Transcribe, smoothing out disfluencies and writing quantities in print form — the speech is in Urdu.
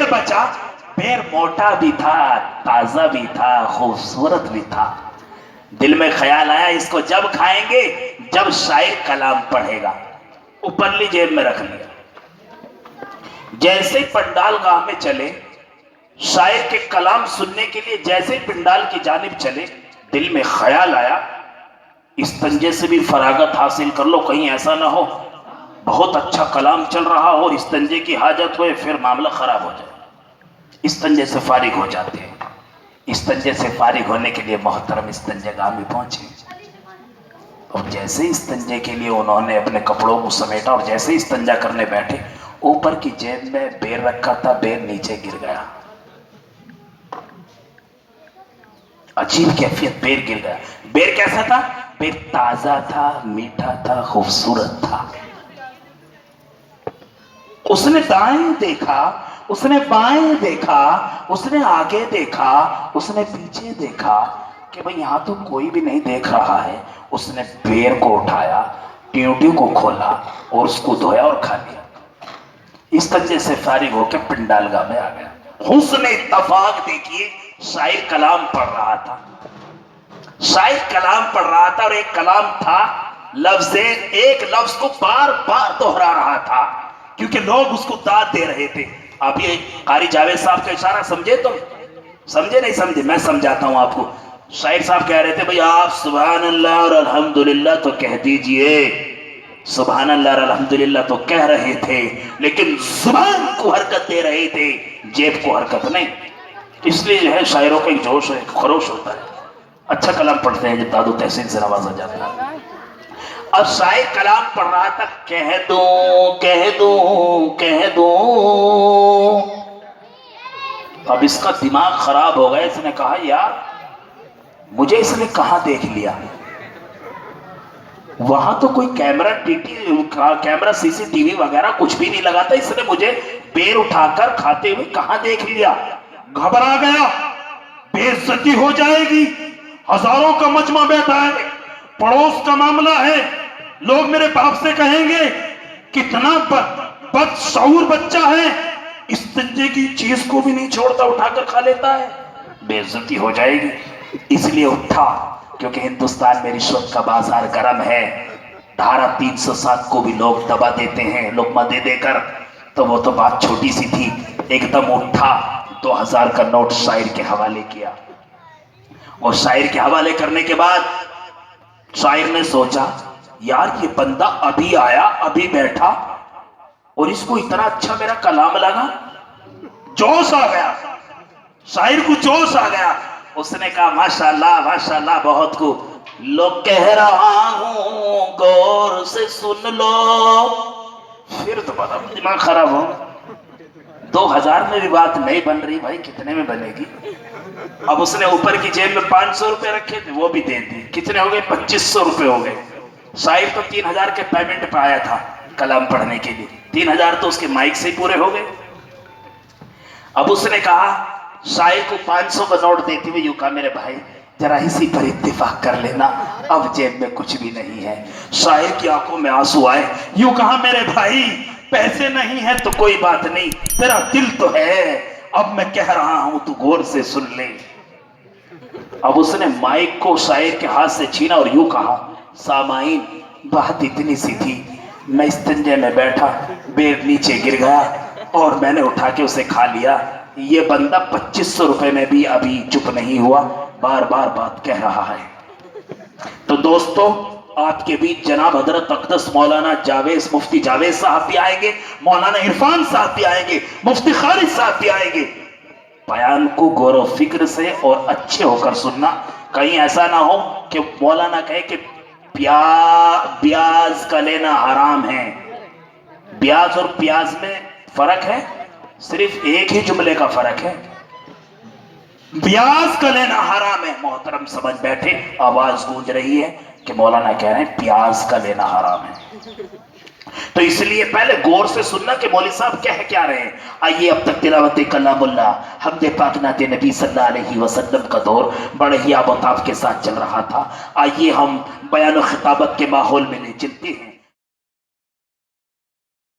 بیر بچا. بیر موٹا بھی تھا, تازہ بھی تھا, خوبصورت بھی تھا. دل میں خیال آیا اس کو جب کھائیں گے جب شاعر کلام پڑھے گا. اوپرلی جیب میں رکھ لیا. جیسے پنڈال گاہ میں چلے, شاعر کے کلام سننے کے لیے جیسے پنڈال کی جانب چلے, دل میں خیال آیا استنجے سے بھی فراغت حاصل کر لو, کہیں ایسا نہ ہو بہت اچھا کلام چل رہا ہو اور استنجے کی حاجت ہوئے پھر معاملہ خراب ہو جائے. استنجے سے فارغ ہو جاتے ہیں. استنجے سے فارغ ہونے کے لیے محترم استنجے گاہ میں پہنچے, اور جیسے استنجے کے لیے انہوں نے اپنے کپڑوں کو سمیٹا اور جیسے استنجا کرنے بیٹھے, اوپر کی جیب میں بیر رکھا تھا, بیر نیچے گر گیا. عجیب کیفیت, بیر گر گیا. بیر کیسا تھا؟ بیر تازہ تھا, میٹھا تھا, خوبصورت تھا. اس نے دائیں دیکھا, اس نے بائیں دیکھا, اس نے آگے دیکھا, اس نے پیچھے دیکھا کہ بھئی یہاں تو کوئی بھی نہیں دیکھ رہا ہے. اس نے بیر کو اٹھایا, ٹیوٹی کو کھولا اور اس کو دھویا اور کھا لیا. استنجے سے فارغ ہو کے پنڈال گاہ میں آ گیا. حسن اتفاق دیکھیے, شاعر کلام پڑھ رہا تھا. شاعر کلام پڑھ رہا تھا اور ایک کلام تھا, ایک لفظ کو بار بار دہرا رہا تھا کیونکہ لوگ اس کو داد دے رہے تھے. آپ یہ قاری جاوید صاحب کا اشارہ سمجھے؟ تم سمجھے نہیں سمجھے؟ میں سمجھاتا ہوں آپ کو. شاعر صاحب کہہ رہے تھے بھئی آپ سبحان اللہ اور الحمدللہ تو کہہ دیجئے. سبحان اللہ اور الحمدللہ تو کہہ رہے تھے لیکن زبان کو حرکت دے رہے تھے, جیب کو حرکت نہیں. اس لیے جو ہے شاعروں کا ایک جوش ہے, ایک خروش ہوتا ہے. اچھا کلام پڑھتے ہیں جب داد و تحسین سے نوازا جاتا ہے. اب شاعر کلام پڑھ رہا تھا, کہہ دوں کہہ دوں کہہ دوں. اب اس کا دماغ خراب ہو گیا. اس نے کہا یار مجھے اس نے کہاں دیکھ لیا, وہاں تو کوئی کیمرہ سی سی ٹی وی وغیرہ کچھ بھی نہیں لگا تھا. اس نے مجھے بیر اٹھا کر کھاتے ہوئے کہاں دیکھ لیا. گھبرا گیا, بے عزتی ہو جائے گی, ہزاروں کا مجمع بیٹھا ہے, پڑوس کا معاملہ ہے, لوگ میرے باپ سے کہیں گے کتنا بدشعور بچہ ہے, استنجے کی چیز کو بھی نہیں چھوڑتا, اٹھا کر کھا لیتا ہے, بے عزتی ہو جائے گی. اس لیے اٹھا, کیونکہ ہندوستان میں رشوت کا بازار گرم ہے. دھارا 307 کو بھی لوگ دبا دیتے ہیں لقمہ دے دے کر, تو وہ تو بات چھوٹی سی تھی. ایک دم اٹھا, 2000 کا نوٹ شاعر کے حوالے کیا, اور شاعر کے حوالے کرنے کے بعد شاعر نے سوچا یار یہ بندہ ابھی آیا, ابھی بیٹھا, اور اس کو اتنا اچھا میرا کلام لگا. جوش آ گیا, شاعر کو جوش آ گیا. اس نے کہا ماشاءاللہ بہت کو, لوگ کہہ رہا ہوں غور سے سن لو. پھر تو بڑا دماغ خراب ہو. 2000 میں بھی بات نہیں بن رہی بھائی, کتنے میں بنے گی؟ اب اس نے اوپر کی جیب میں 500 روپے رکھے تھے, وہ بھی دے دی. کتنے ہو گئے؟ 2500 روپے ہو گئے. شاعر تو 3000 کے پیمنٹ پہ آیا تھا کلام پڑھنے کے لیے, 3000 تو اس کے مائک سے ہی پورے ہو گئے. اب اس نے کہا شاعر کو 500 کا نوٹ دیتے ہوئے یوں کہا میرے بھائی ذرا اسی پر اتفاق کر لینا, اب جیب میں کچھ بھی نہیں ہے. شاعر کی آنکھوں میں آنسو آئے, یوں کہا میرے بھائی پیسے نہیں ہے تو کوئی بات نہیں, تیرا دل تو ہے, اب میں کہہ رہا ہوں تو غور سے سن لے. اب اس نے مائک کو شاعر کے ہاتھ سے چھینا اور یوں کہا سامعین بات اتنی سی تھی, میں استنجے میں بیٹھا, بیر نیچے گر گیا اور میں نے اٹھا کے اسے کھا لیا. یہ بندہ 2500 روپے میں بھی ابھی چپ نہیں ہوا, بار بار بات کہہ رہا ہے. تو دوستو آپ کے بیچ جناب حضرت اقدس مولانا مفتی جاوید صاحب بھی آئیں گے, مولانا عرفان صاحب بھی آئیں گے, مفتی خالد صاحب بھی آئیں گے. بیان کو غور و فکر سے اور اچھے ہو کر سننا, کہیں ایسا نہ ہو کہ مولانا کہے کہ پیاز کا لینا حرام ہے. پیاز اور پیاز میں فرق ہے, صرف ایک ہی جملے کا فرق ہے, پیاز کا لینا حرام ہے. محترم سمجھ بیٹھے, آواز گونج رہی ہے کہ مولانا کہہ رہے ہیں پیاز کا لینا حرام ہے. تو اس لیے پہلے غور سے سننا کہ مولوی صاحب کہہ کیا رہے ہیں. آئیے اب تک تلاوت کلام اللہ, حمد پاک نعت نبی صلی اللہ علیہ وسلم کا دور بڑے ہی آب و تاب کے ساتھ چل رہا تھا. آئیے ہم بیان و خطابت کے ماحول میں لے چلتے ہیں.